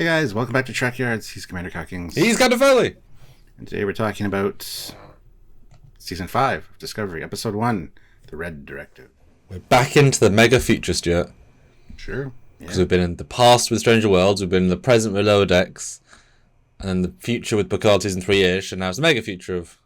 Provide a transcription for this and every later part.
Hey guys, welcome back to Trekyards. He's Commander Cockings. He's got a Foley. And today we're talking about Season 5 of Discovery, Episode 1, The Red Directive. We're back into the mega future, Stuart. Sure. Because we've been in the past with Stranger Worlds, we've been in the present with Lower Decks, and then the future with Picard Season 3-ish, and now it's the mega future of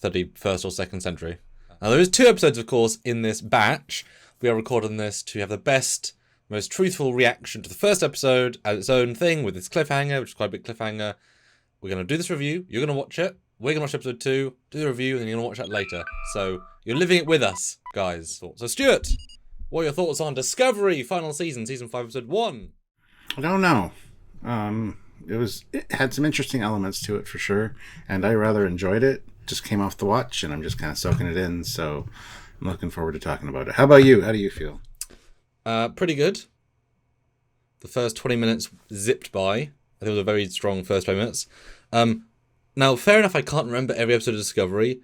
31st or 2nd century. Now there is 2 episodes, of course, in this batch. We are recording this to have the best, most truthful reaction to the first episode as its own thing with its cliffhanger, which is quite a big cliffhanger. We're going to do this review. You're going to watch it. We're going to watch episode 2, do the review, and then you're going to watch that later. So you're living it with us, guys. So Stuart, what are your thoughts on Discovery final season, season 5, episode 1? I don't know. It had some interesting elements to it for sure, and I rather enjoyed it. Just came off the watch, and I'm just kind of soaking it in. So I'm looking forward to talking about it. How about you? How do you feel? Pretty good. The first 20 minutes zipped by. I think it was a very strong first 20 minutes. Now, fair enough, I can't remember every episode of Discovery,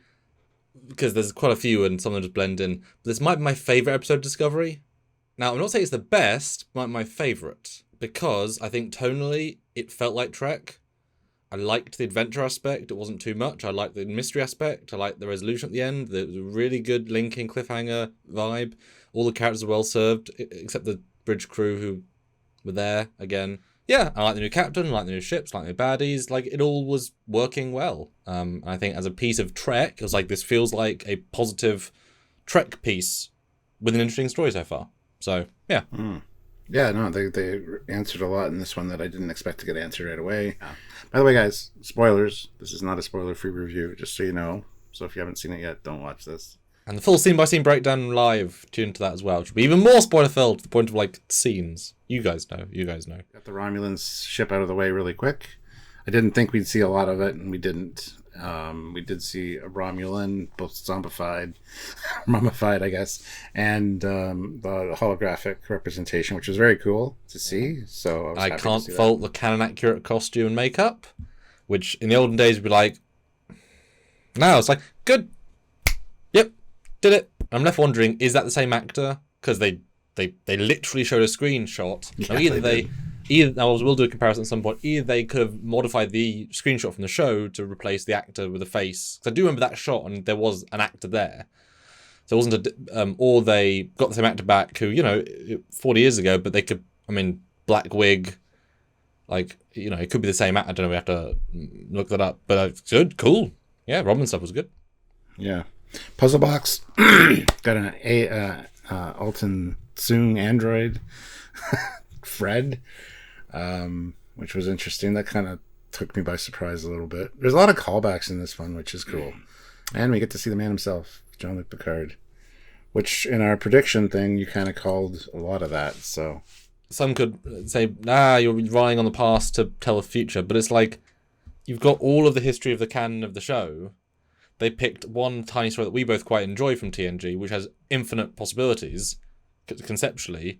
because there's quite a few and some of them just blend in. But this might be my favourite episode of Discovery. Now, I'm not saying it's the best, but my favourite, because I think tonally it felt like Trek. I liked the adventure aspect. It wasn't too much. I liked the mystery aspect. I liked the resolution at the end. There was a really good linking cliffhanger vibe. All the characters are well served, except the bridge crew who were there again. Yeah, I like the new captain, I like the new ships, I like the new baddies. Like, it all was working well. I think as a piece of Trek, it was like, this feels like a positive Trek piece with an interesting story so far. So, yeah. Yeah, no, they answered a lot in this one that I didn't expect to get answered right away. By the way, guys, spoilers. This is not a spoiler-free review, just so you know. So if you haven't seen it yet, don't watch this. And the full scene-by-scene breakdown live, tune into that as well, which will be even more spoiler-filled to the point of, like, scenes. You guys know. Got the Romulans ship out of the way really quick. I didn't think we'd see a lot of it, and we didn't. We did see a Romulan, both mummified, I guess, and the holographic representation, which was very cool to see. So I can't fault the canon-accurate costume and makeup, which in the olden days would be like, now it's like, good. Yep, did it. I'm left wondering, is that the same actor? Because they literally showed a screenshot. Yeah, now I will do a comparison at some point. Either they could have modified the screenshot from the show to replace the actor with a face. Because I do remember that shot, and there was an actor there. So it wasn't or they got the same actor back who, 40 years ago, but they could, black wig, like, it could be the same actor. I don't know, we have to look that up. But good, cool. Yeah, Robin stuff was good. Yeah. Puzzle box. Got an Alton Soong android. Fred. Which was interesting. That kind of took me by surprise a little bit. There's a lot of callbacks in this one, which is cool. And we get to see the man himself, Jean-Luc Picard. Which, in our prediction thing, you kind of called a lot of that, so... Some could say, you're relying on the past to tell the future, but it's like, you've got all of the history of the canon of the show. They picked one tiny story that we both quite enjoy from TNG, which has infinite possibilities, conceptually,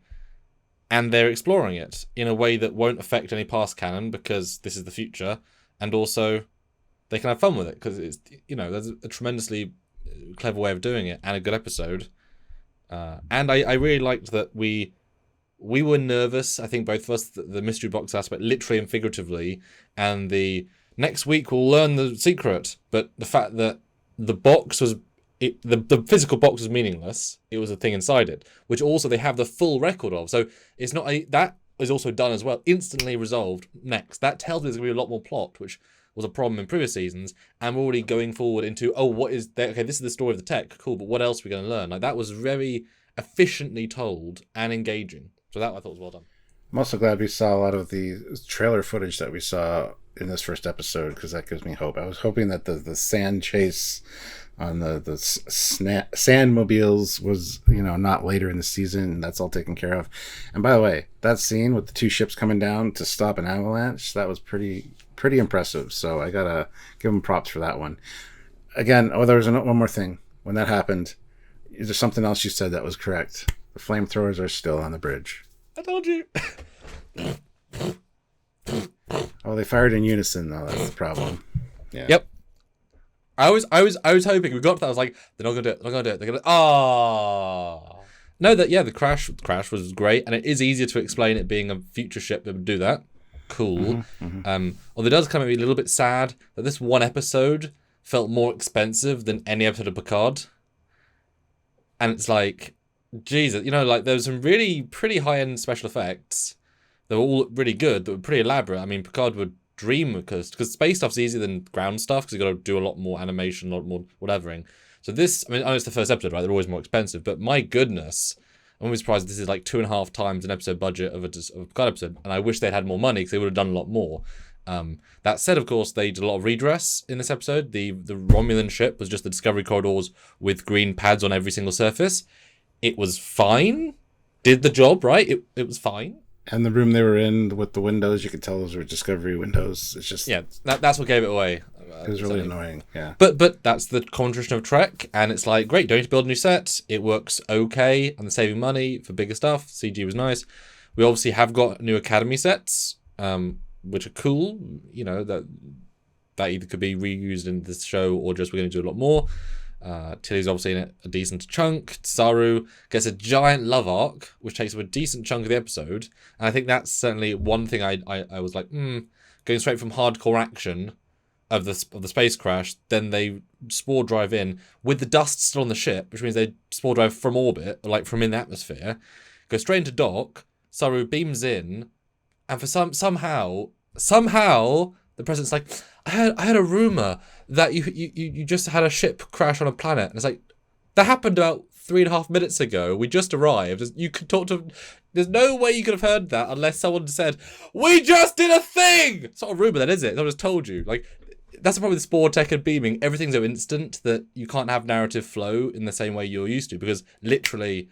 and they're exploring it in a way that won't affect any past canon, because this is the future, and also they can have fun with it, because it's, there's a tremendously clever way of doing it, and a good episode. And I really liked that we were nervous, I think both of us, the mystery box aspect, literally and figuratively, and the next week we'll learn the secret, but the fact that the box was... The physical box was meaningless. It was a thing inside it, which also they have the full record of. So it's not that is also done as well, instantly resolved. Next, that tells me there's going to be a lot more plot, which was a problem in previous seasons. And we're already going forward into what is there? Okay, this is the story of the tech, cool. But what else are we going to learn? Like, that was very efficiently told and engaging. So that I thought was well done. I'm also glad we saw a lot of the trailer footage that we saw in this first episode, because that gives me hope. I was hoping that the sand chase on the sandmobiles was, not later in the season. That's all taken care of. And by the way, that scene with the 2 ships coming down to stop an avalanche, that was pretty impressive. So I gotta give them props for that one. Again, there was one more thing. When that happened, there's something else you said that was correct. The flamethrowers are still on the bridge. I told you. Oh, they fired in unison, though. That's the problem. Yeah. Yep. I was hoping we got to that. I was like, they're not gonna do it. They're not gonna do it. They're gonna. No, the crash was great, and it is easier to explain it being a future ship that would do that. cool. Although it does kind of be a little bit sad that this one episode felt more expensive than any episode of Picard. And it's like, Jesus, like there was some really pretty high-end special effects that were all really good, that were pretty elaborate. I mean, Picard would dream because space stuff's easier than ground stuff because you've got to do a lot more animation, a lot more whatevering. So this, I know it's the first episode, right? They're always more expensive, but my goodness, I'm always surprised this is like 2.5 times an episode budget of a Picard episode, and I wish they'd had more money because they would have done a lot more. That said, of course, they did a lot of redress in this episode. The Romulan ship was just the Discovery corridors with green pads on every single surface. It was fine. Did the job, right? It was fine. And the room they were in with the windows, you could tell those were Discovery windows. It's just... Yeah, that's what gave it away. It was really annoying, yeah. But that's the concentration of Trek, and it's like, great, don't need to build a new set. It works okay, and they're saving money for bigger stuff. CG was nice. We obviously have got new Academy sets, which are cool. That either could be reused in this show or just we're going to do a lot more. Tilly's obviously in it a decent chunk. Saru gets a giant love arc, which takes up a decent chunk of the episode. And I think that's certainly one thing I was like, going straight from hardcore action of the space crash, then they spore drive in with the dust still on the ship, which means they spore drive from orbit, or like from in the atmosphere, go straight into dock. Saru beams in, and for somehow the president's like, I heard a rumor that you just had a ship crash on a planet, and it's like, that happened about 3.5 minutes ago. We just arrived. You could talk to. There's no way you could have heard that unless someone said, "We just did a thing." It's not a rumor, then, is it? I just told you. Like, that's the problem with spore tech and beaming. Everything's so instant that you can't have narrative flow in the same way you're used to, because literally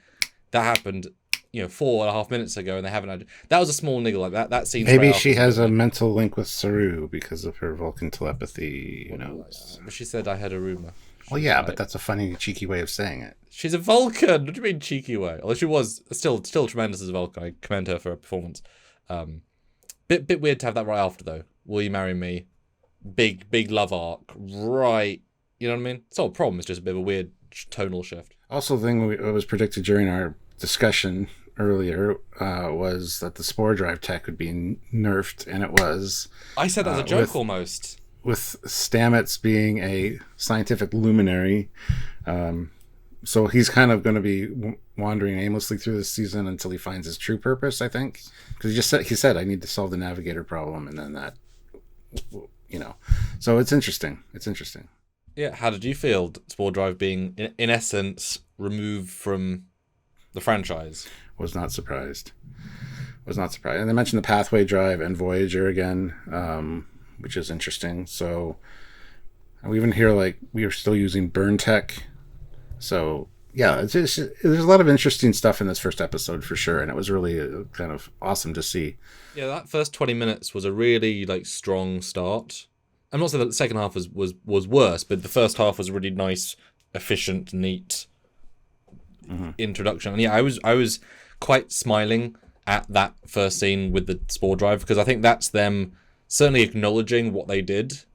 that happened 4.5 minutes ago, and they haven't had. That was a small niggle like that. That scene. Maybe she has a mental link with Saru because of her Vulcan telepathy. Who knows? But she said, "I had a rumor." Well, yeah, but that's a funny, cheeky way of saying it. She's a Vulcan. What do you mean cheeky way? Although she was still tremendous as a Vulcan. I commend her for her performance. Bit weird to have that right after though. Will you marry me? Big love arc. Right. You know what I mean? It's not a problem. It's just a bit of a weird tonal shift. Also, the thing that was predicted during our discussion earlier was that the spore drive tech would be nerfed, and it was. I said that as a joke almost. With Stamets being a scientific luminary, so he's kind of going to be wandering aimlessly through this season until he finds his true purpose, I think. Because he said, I need to solve the navigator problem, and then that, So it's interesting. Yeah, how did you feel spore drive being, in essence, removed from the franchise? Was not surprised. And they mentioned the Pathway drive and Voyager again, which is interesting. So we even hear like we are still using burn tech. So yeah, there's a lot of interesting stuff in this first episode for sure, and it was really kind of awesome to see. Yeah, that first 20 minutes was a really strong start. I'm not saying that the second half was worse, but the first half was a really nice, efficient, neat introduction. And yeah, I was quite smiling at that first scene with the spore drive, because I think that's them certainly acknowledging what they did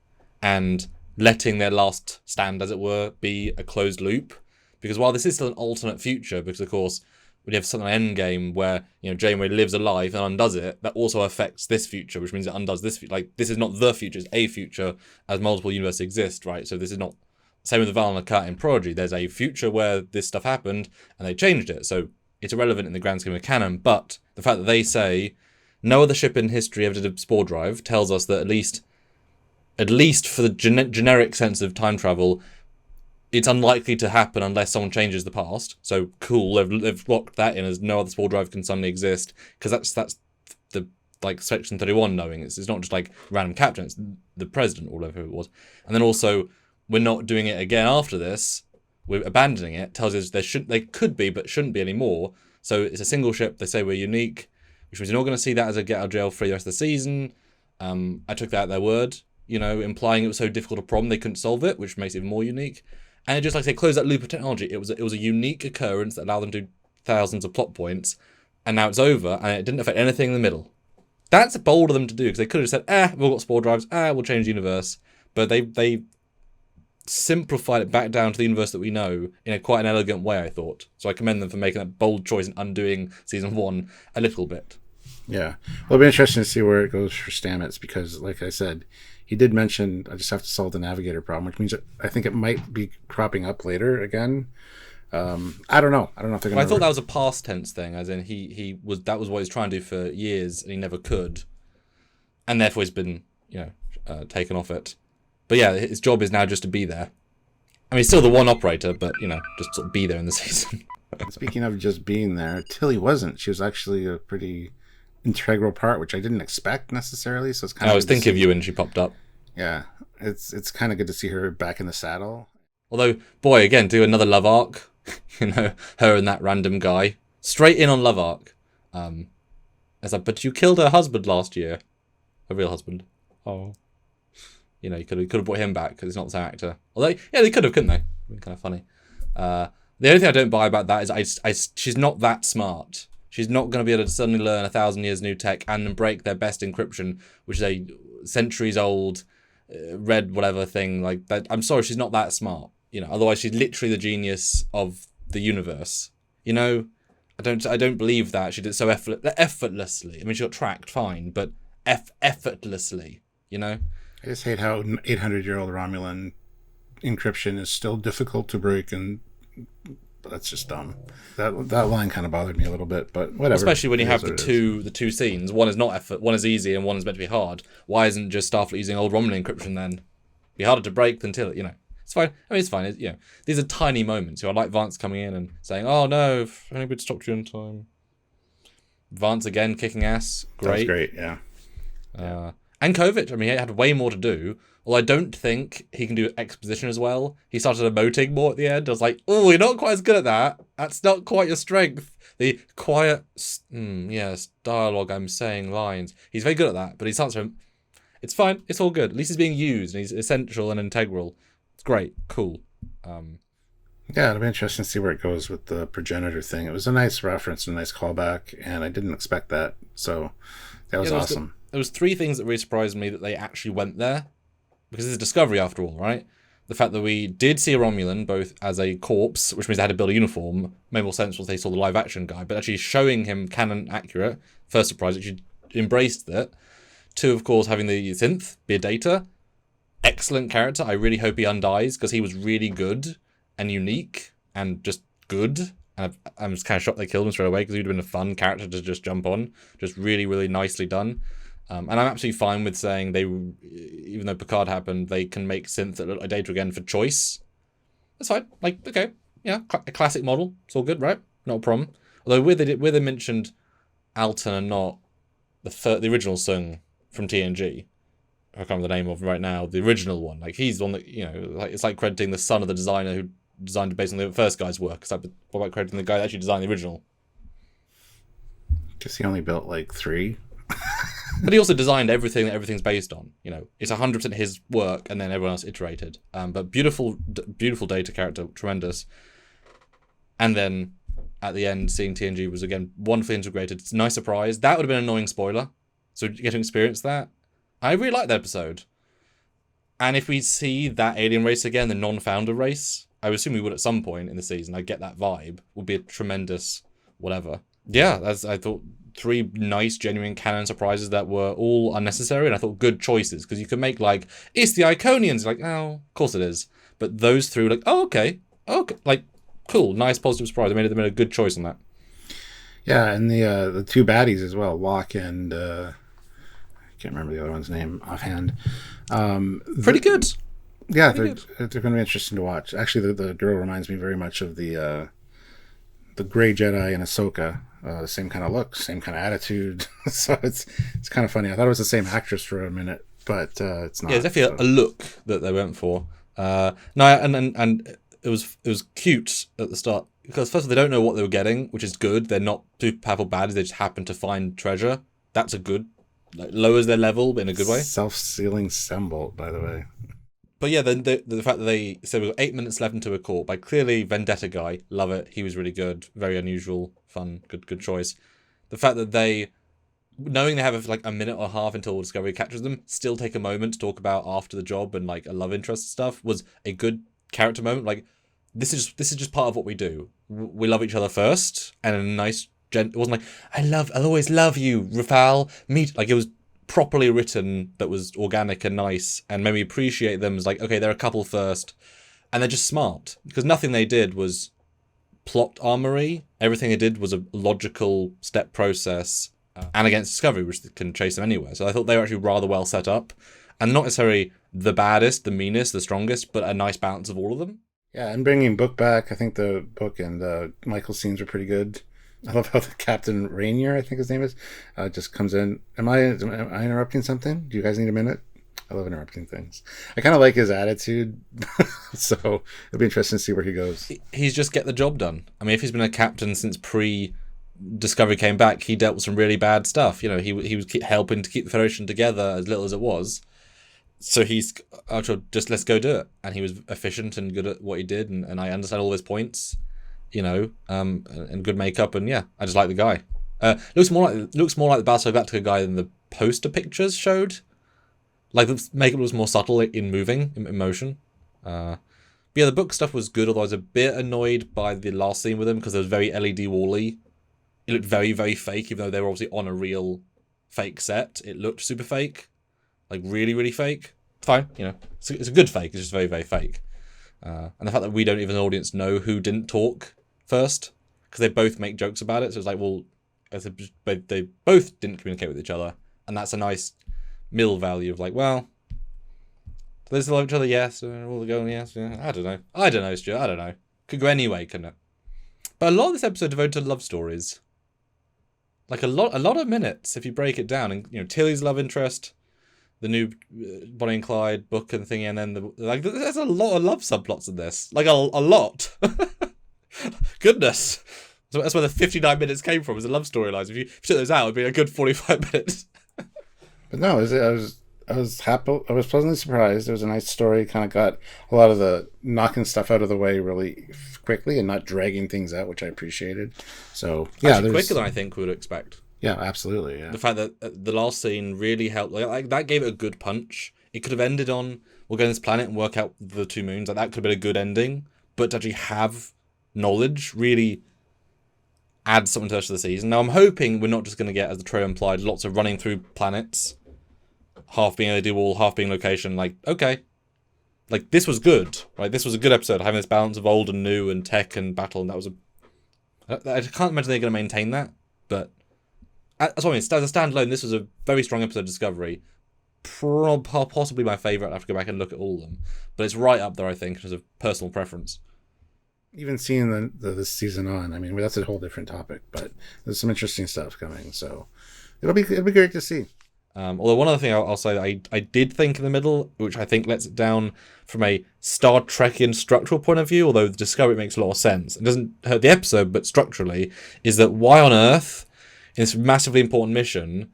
and letting their last stand, as it were, be a closed loop. Because while this is still an alternate future, because of course when you have something like Endgame where Janeway lives a life and undoes it, that also affects this future, which means it undoes this. This is not the future; it's a future, as multiple universes exist, right? So this is not same with the Val and Kat in Prodigy. There's a future where this stuff happened and they changed it, so it's irrelevant in the grand scheme of canon. But the fact that they say no other ship in history ever did a spore drive tells us that at least for the generic sense of time travel, it's unlikely to happen unless someone changes the past. So cool, they've locked that in as no other spore drive can suddenly exist, because that's the Section 31 knowing. It's not just random captain, it's the president or whatever it was. And then also, we're not doing it again after this. We're abandoning it. Tells us they could be, but shouldn't be anymore. So it's a single ship. They say we're unique, which means you're not going to see that as a get out of jail free the rest of the season. I took that at their word, implying it was so difficult a problem they couldn't solve it, which makes it even more unique. And it just they closed that loop of technology. It was a unique occurrence that allowed them to do thousands of plot points, and now it's over, and it didn't affect anything in the middle. That's bold of them to do, because they could have said, we've got spore drives, we'll change the universe. But they simplified it back down to the universe that we know in quite an elegant way, I thought. So I commend them for making that bold choice and undoing season 1 a little bit. Yeah. Well, it'll be interesting to see where it goes for Stamets because, like I said, he did mention I just have to solve the navigator problem, which means I think it might be cropping up later again. I don't know. I don't know if they're going to... I thought that was a past tense thing, as in that was what he was trying to do for years and he never could. And therefore he's been, taken off it. But yeah, his job is now just to be there. I mean, he's still the one operator, but, just sort of be there in the season. Speaking of just being there, Tilly wasn't. She was actually a pretty integral part, which I didn't expect necessarily. So it's kind of... I was thinking of you when she popped up. Yeah, it's kind of good to see her back in the saddle. Although, boy, again, do another love arc. Her and that random guy. Straight in on love arc. It's like, but you killed her husband last year. Her real husband. Oh. You could have brought him back because he's not the same actor. Although, yeah, they could have, couldn't they? It'd been kind of funny. The only thing I don't buy about that is she's not that smart. She's not going to be able to suddenly learn 1,000 years new tech and then break their best encryption, which is a centuries old red whatever thing like that. I'm sorry, she's not that smart. Otherwise she's literally the genius of the universe. I don't believe that she did so effortlessly. I mean, she got tracked fine, but effortlessly. I just hate how 800-year-old Romulan encryption is still difficult to break, and that's just dumb. That line kind of bothered me a little bit, but whatever. Especially when you have the two scenes. One is not effort, one is easy, and one is meant to be hard. Why isn't just Starfleet using old Romulan encryption then? Be harder to break than Tilly, It's fine. I mean, it's fine. These are tiny moments. I like Vance coming in and saying, "Oh no, if only we'd stopped you in time." Vance again kicking ass. Great. That was great. Yeah. And Kovic. I mean, he had way more to do. Well, I don't think he can do exposition as well. He started emoting more at the end. I was like, "Oh, you're not quite as good at that. That's not quite your strength." The quiet, dialogue. I'm saying lines. He's very good at that, but he starts to. It's fine. It's all good. At least he's being used, and he's essential and integral. It's great. Cool. Yeah, it'll be interesting to see where it goes with the progenitor thing. It was a nice reference and a nice callback, and I didn't expect that. So that was awesome. There was 3 things that really surprised me that they actually went there. Because it's a discovery after all, right? The fact that we did see a Romulan, both as a corpse, which means they had to build a uniform, made more sense once they saw the live action guy, but actually showing him canon accurate, first surprise, actually embraced that. 2, of course, having the synth be a data. Excellent character. I really hope he undies, because he was really good and unique and just good. And I'm just kind of shocked they killed him straight away, because he would have been a fun character to just jump on. Just really, really nicely done. And I'm absolutely fine with saying even though Picard happened, they can make synth that look like data again for choice. That's fine. Like, okay, yeah, a classic model. It's all good, right? Not a problem. Although where they mentioned Alton and not the original Sung from TNG, I can't remember the name of right now. The original one, like he's on the it's like crediting the son of the designer who designed it based on the first guy's work. It's like, what about crediting the guy that actually designed the original? Guess he only built like 3. But he also designed everything that everything's based on. It's 100% his work, and then everyone else iterated. But beautiful data character, tremendous. And then at the end, seeing TNG was again wonderfully integrated. It's a nice surprise. That would have been an annoying spoiler. So you get to experience that. I really like that episode. And if we see that alien race again, the non-founder race, I would assume we would at some point in the season. I get that vibe. Would be a tremendous whatever. Yeah, I thought 3 nice, genuine canon surprises that were all unnecessary, and I thought good choices, because you could make, like, it's the Iconians, like, oh, of course it is. But those 3 were like, oh, okay, like, cool, nice, positive surprise. They made a good choice on that. Yeah, and the 2 baddies as well, Locke and, I can't remember the other one's name offhand. Pretty good. Yeah, they're going to be interesting to watch. Actually, the girl reminds me very much of the Grey Jedi in Ahsoka. Same kind of look, same kind of attitude. So it's kind of funny. I thought it was the same actress for a minute, but it's not. Yeah, it's definitely a look that they went for. No, and it was cute at the start, because first of all, they don't know what they were getting, which is good. They're not too powerful baddies. They just happen to find treasure. That's a good, lowers their level, but in a good way. Self-sealing Sembolt, by the way. But yeah, the fact that they said we've got 8 minutes left into a call by clearly Vendetta guy, love it. He was really good, very unusual, fun, good choice. The fact that they, knowing they have like a minute or a half until Discovery catches them, still take a moment to talk about after the job and like a love interest stuff was a good character moment. Like this is just part of what we do. We love each other first, and a nice It wasn't like, I'll always love you, Rafal. Meet, like, it was properly written, that was organic and nice, and made me appreciate them as like, okay, they're a couple first, and they're just smart, because nothing they did was plot armory. Everything they did was a logical step process, and against Discovery, which can chase them anywhere. So I thought they were actually rather well set up, and not necessarily the baddest, the meanest, the strongest, but a nice balance of all of them. Yeah, and bringing Book back, I think the Book and Michael's scenes were pretty good. I love how the Captain Rainier, I think his name is, just comes in. Am I interrupting something? Do you guys need a minute? I love interrupting things. I kind of like his attitude, so it'll be interesting to see where he goes. He's just get the job done. I mean, if he's been a captain since pre-Discovery came back, he dealt with some really bad stuff. You know, he was helping to keep the Federation together, as little as it was. So he's just, let's go do it. And he was efficient and good at what he did, and I understand all his points. You know, and good makeup, and yeah, I just like the guy. Looks more like the Battlestar Galactica guy than the poster pictures showed. Like, the makeup was more subtle in moving, in motion. But yeah, the Book stuff was good, although I was a bit annoyed by the last scene with him, because it was very LED wall-y. It looked very, very fake, even though they were obviously on a real fake set. It looked super fake. Like, really, really fake. Fine, you know. It's a good fake, it's just very, very fake. And the fact that we don't even, an audience, know who didn't talk first, because they both make jokes about it, so it's like, well, they both didn't communicate with each other, and that's a nice middle value of like, well, do they still love each other? Yes. Will they go on? Yes. Yeah. I don't know, Stuart. I don't know. Could go anyway, couldn't it? But a lot of this episode devoted to love stories. Like a lot of minutes, if you break it down. And, you know, Tilly's love interest, the new Bonnie and Clyde Book and thingy, and then there's a lot of love subplots in this. Like a lot. Goodness. So that's where the 59 minutes came from, was the love storylines. If you took those out, it'd be a good 45 minutes. But no, I was happy. I was pleasantly surprised. It was a nice story. Kind of got a lot of the knocking stuff out of the way really quickly and not dragging things out, which I appreciated. So yeah, actually quicker than I think we would expect. Yeah, absolutely. Yeah. The fact that the last scene really helped, like that gave it a good punch. It could have ended on, we'll go on this planet and work out the two moons. Like, that could have been a good ending. But to actually have knowledge really adds something to the rest of the season. Now, I'm hoping we're not just going to get, as the trailer implied, lots of running through planets, half being LED wall, half being location. Like, okay, like, this was good, right? This was a good episode, having this balance of old and new and tech and battle, and that was I can't imagine they're going to maintain that, but that's what I mean. As a standalone, this was a very strong episode of Discovery. Possibly my favourite. I have to go back and look at all of them, but it's right up there, I think, in terms of personal preference. Even seeing this season on, I mean, that's a whole different topic, but there's some interesting stuff coming, so it'll be great to see. Although one other thing I'll say that I did think in the middle, which I think lets it down from a Star Trekian structural point of view, although the Discovery makes a lot of sense. It doesn't hurt the episode, but structurally, is that why on Earth, in this massively important mission,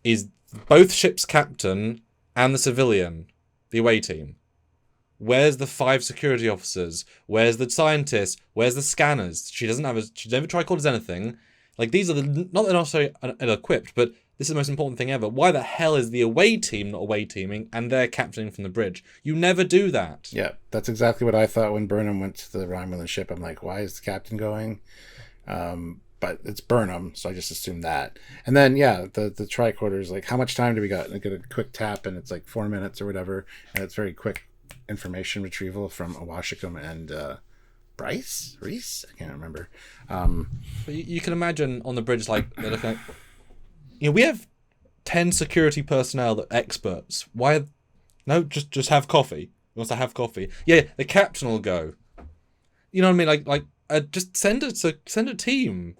is both ship's captain and the civilian, the away team? Where's the 5 security officers? Where's the scientists? Where's the scanners? She never tricorders anything. Like, these are not that they're necessarily ill-equipped, but this is the most important thing ever. Why the hell is the away team not away teaming and they're captaining from the bridge? You never do that. Yeah, that's exactly what I thought when Burnham went to the Romulan ship. I'm like, why is the captain going? But it's Burnham, so I just assumed that. And then, yeah, the tricorders, like, how much time do we got? And I get a quick tap, and it's like 4 minutes or whatever, and it's very quick information retrieval from Awashikam and Reese? I can't remember. But you can imagine on the bridge, like, they're looking at, you know, we have 10 security personnel that are experts. Why? No, just have coffee. He wants to have coffee. Yeah, the captain will go. You know what I mean? Like just send a team.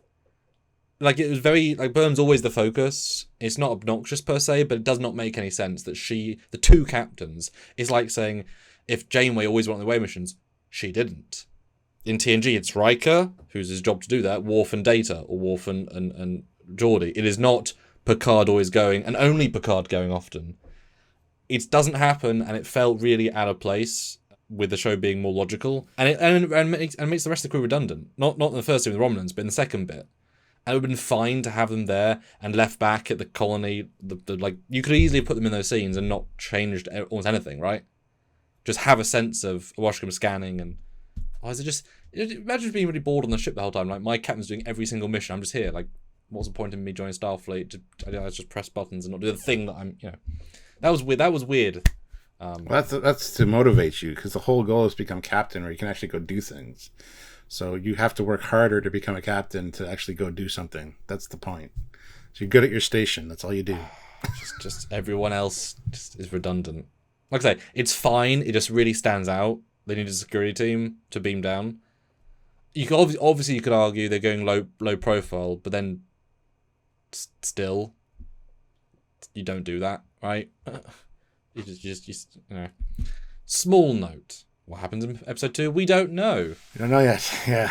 Like, it was very, like, Burnham's always the focus. It's not obnoxious per se, but it does not make any sense that the two captains, is like saying, if Janeway always went on the away missions, she didn't. In TNG, it's Riker, who's his job to do that, Worf and Data, or Worf and Geordi. It is not Picard always going, and only Picard going often. It doesn't happen, and it felt really out of place with the show being more logical, and it makes the rest of the crew redundant. Not in the first scene with the Romulans, but in the second bit. And it would have been fine to have them there and left back at the colony. Like, you could easily put them in those scenes and not changed almost anything, right? Just have a sense of Washington scanning and... Oh, is it just... Imagine being really bored on the ship the whole time. Like, my captain's doing every single mission. I'm just here. Like, what's the point in me joining Starfleet? I just press buttons and not do the thing that I'm, That was weird. That was weird. Well, that's to motivate you, because the whole goal is to become captain, where you can actually go do things. So you have to work harder to become a captain to actually go do something. That's the point. So you're good at your station. That's all you do. just everyone else just is redundant. Like I say, it's fine. It just really stands out. They need a security team to beam down. You could obviously you could argue they're going low profile, but then still, you don't do that, right? You just Small note. What happens in episode 2? We don't know. We don't know yet. Yeah.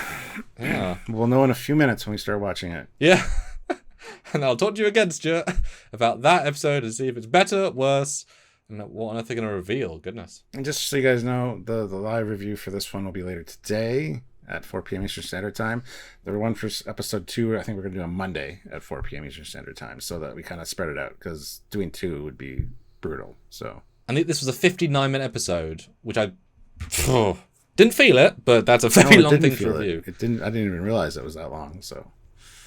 Yeah. We'll know in a few minutes when we start watching it. Yeah. And I'll talk to you again, Stuart, about that episode and see if it's better, worse, and what on earth they're going to reveal. Goodness. And just so you guys know, the live review for this one will be later today at 4 p.m. Eastern Standard Time. The one for episode 2, I think we're going to do on Monday at 4 p.m. Eastern Standard Time, so that we kind of spread it out, because doing 2 would be brutal. So. I think this was a 59-minute episode, which I didn't feel it, but that's a very long thing to review. I didn't even realize it was that long. So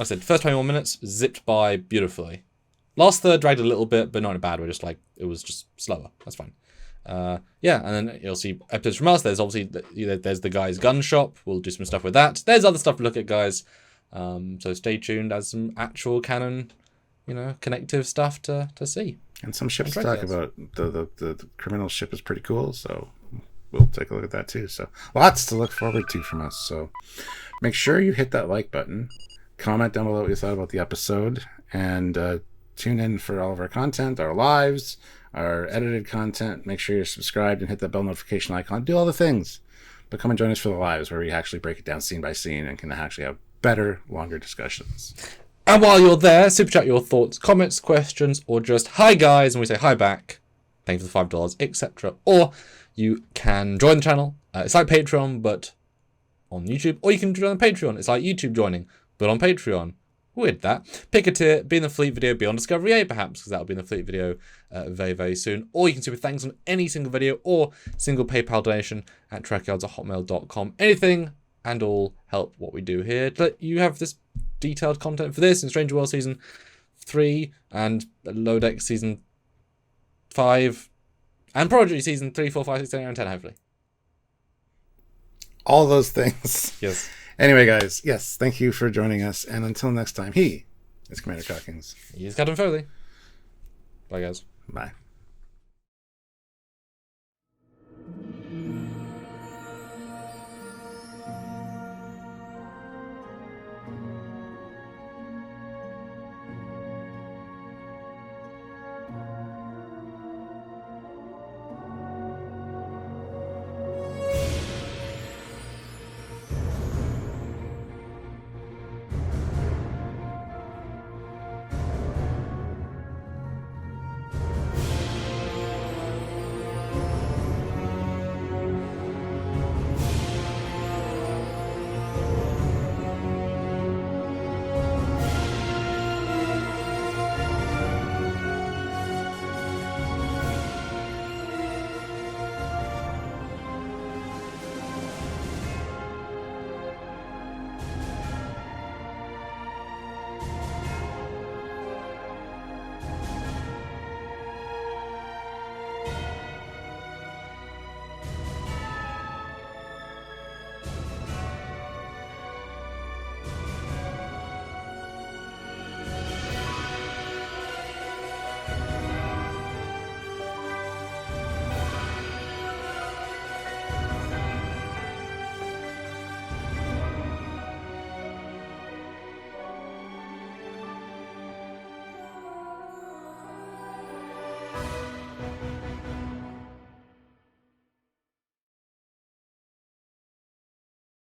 I said first 21 minutes zipped by beautifully. Last third dragged a little bit, but not in a bad way. Just like it was just slower. That's fine. Yeah, and then you'll see episodes from us. There's obviously there's the guy's gun shop. We'll do some stuff with that. There's other stuff to look at, guys. So stay tuned as some actual canon, connective stuff to see. And some ships to talk about. The criminal ship is pretty cool, so we'll take a look at that too. So lots to look forward to from us. So make sure you hit that like button, comment down below what you thought about the episode, and tune in for all of our content, our lives, our edited content. Make sure you're subscribed and hit that bell notification icon. Do all the things, but come and join us for the lives, where we actually break it down scene by scene and can actually have better, longer discussions. And while you're there, super chat your thoughts, comments, questions, or just hi guys, and we say hi back. Thank you for the $5, etc. Or you can join the channel. It's like Patreon, but on YouTube. Or you can join the Patreon. It's like YouTube joining, but on Patreon. Weird that. Pick a tier, be in the Fleet video, be on Discovery A perhaps, because that'll be in the Fleet video very, very soon. Or you can super thanks on any single video or single PayPal donation at trekyards@hotmail.com. Anything and all help what we do here. Let you have this detailed content for this in Stranger World Season 3 and Low Deck Season 5 and Prodigy Season 3, 4, 5, 6, 7, 8, and 10, hopefully. All those things. Yes. Anyway, guys, yes, thank you for joining us. And until next time, he is Commander Cockings. He is Captain Foley. Bye, guys. Bye.